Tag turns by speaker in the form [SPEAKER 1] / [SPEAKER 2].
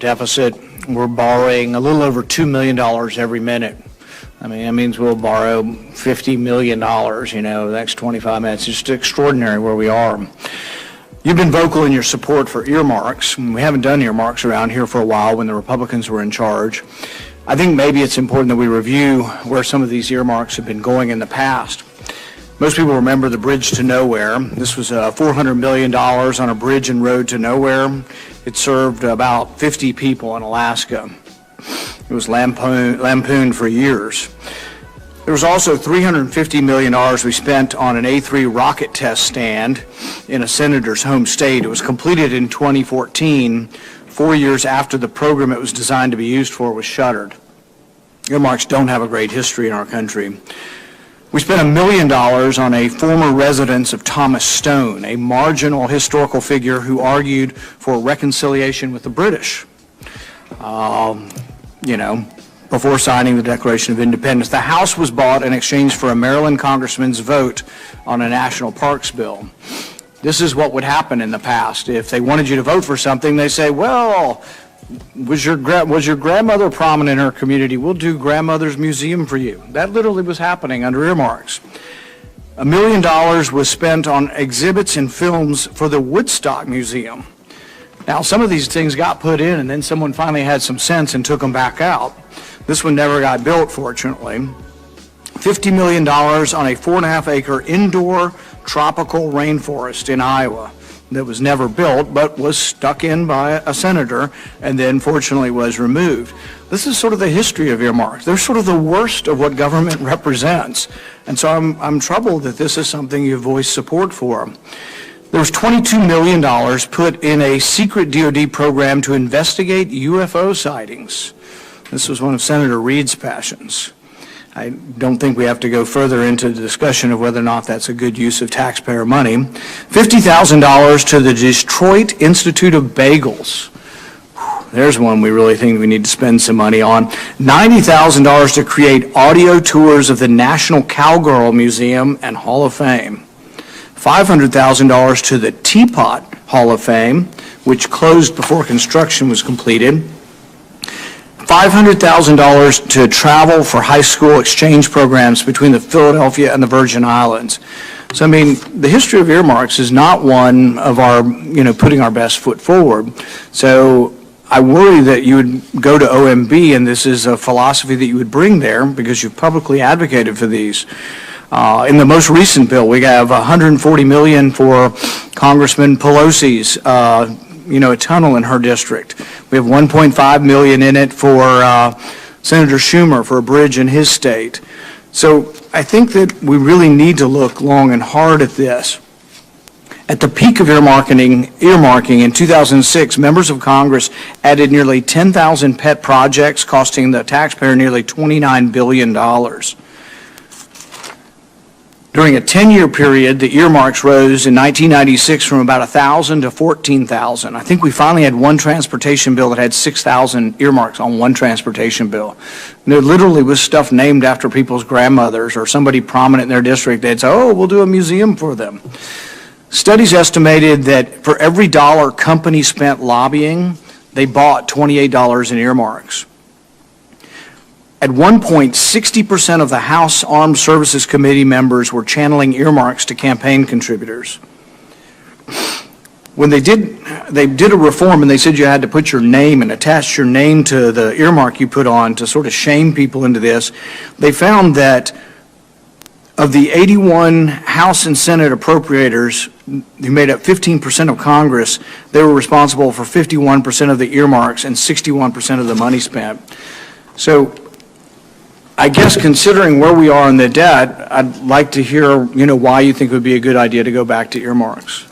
[SPEAKER 1] deficit. We're borrowing a little over $2 million every minute. I mean, that means we'll borrow $50 million, the next 25 minutes. It's just extraordinary where we are. You've been vocal in your support for earmarks. We haven't done earmarks around here for a while when the Republicans were in charge. I think maybe it's important that we review where some of these earmarks have been going in the past. Most people remember the Bridge to Nowhere. This was $400 million on a bridge and road to nowhere. It served about 50 people in Alaska. It was lampooned for years. There was also $350 million we spent on an A3 rocket test stand in a senator's home state. It was completed in 2014, 4 years after the program it was designed to be used for was shuttered. Earmarks don't have a great history in our country. We spent $1 million on a former residence of Thomas Stone, a marginal historical figure who argued for reconciliation with the British. Before signing the Declaration of Independence. The house was bought in exchange for a Maryland congressman's vote on a national parks bill. This is what would happen in the past. If they wanted you to vote for something, they say, well, was your grandmother prominent in her community? We'll do grandmother's museum for you. That literally was happening under earmarks. $1 million was spent on exhibits and films for the Woodstock Museum. Now, some of these things got put in, and then someone finally had some sense and took them back out. This one never got built, fortunately. $50 million on a 4.5-acre indoor tropical rainforest in Iowa that was never built, but was stuck in by a senator and then fortunately was removed. This is sort of the history of earmarks. They're sort of the worst of what government represents. And so I'm troubled that this is something you voice support for. There was $22 million put in a secret DOD program to investigate UFO sightings. This was one of Senator Reid's passions. I don't think we have to go further into the discussion of whether or not that's a good use of taxpayer money. $50,000 to the Detroit Institute of Bagels. There's one we really think we need to spend some money on. $90,000 to create audio tours of the National Cowgirl Museum and Hall of Fame. $500,000 to the Teapot Hall of Fame, which closed before construction was completed. $500,000 to travel for high school exchange programs between the Philadelphia and the Virgin Islands. So, I mean, the history of earmarks is not one of our, putting our best foot forward. So I worry that you would go to OMB, and this is a philosophy that you would bring there because you've publicly advocated for these. In the most recent bill, we have $140 million for Congressman Pelosi's a tunnel in her district. We have $1.5 million in it for Senator Schumer for a bridge in his state. So I think that we really need to look long and hard at this. At the peak of earmarking in 2006, members of Congress added nearly 10,000 pet projects costing the taxpayer nearly $29 billion. During a 10-year period, the earmarks rose in 1996 from about 1,000 to 14,000. I think we finally had one transportation bill that had 6,000 earmarks on one transportation bill. And there literally was stuff named after people's grandmothers or somebody prominent in their district. They'd say, oh, we'll do a museum for them. Studies estimated that for every dollar companies spent lobbying, they bought $28 in earmarks. At one point, 60% of the House Armed Services Committee members were channeling earmarks to campaign contributors. When they did a reform and they said you had to put your name and attach your name to the earmark you put on to sort of shame people into this, they found that of the 81 House and Senate appropriators who made up 15% of Congress, they were responsible for 51% of the earmarks and 61% of the money spent. So I guess considering where we are in the debt, I'd like to hear, why you think it would be a good idea to go back to earmarks.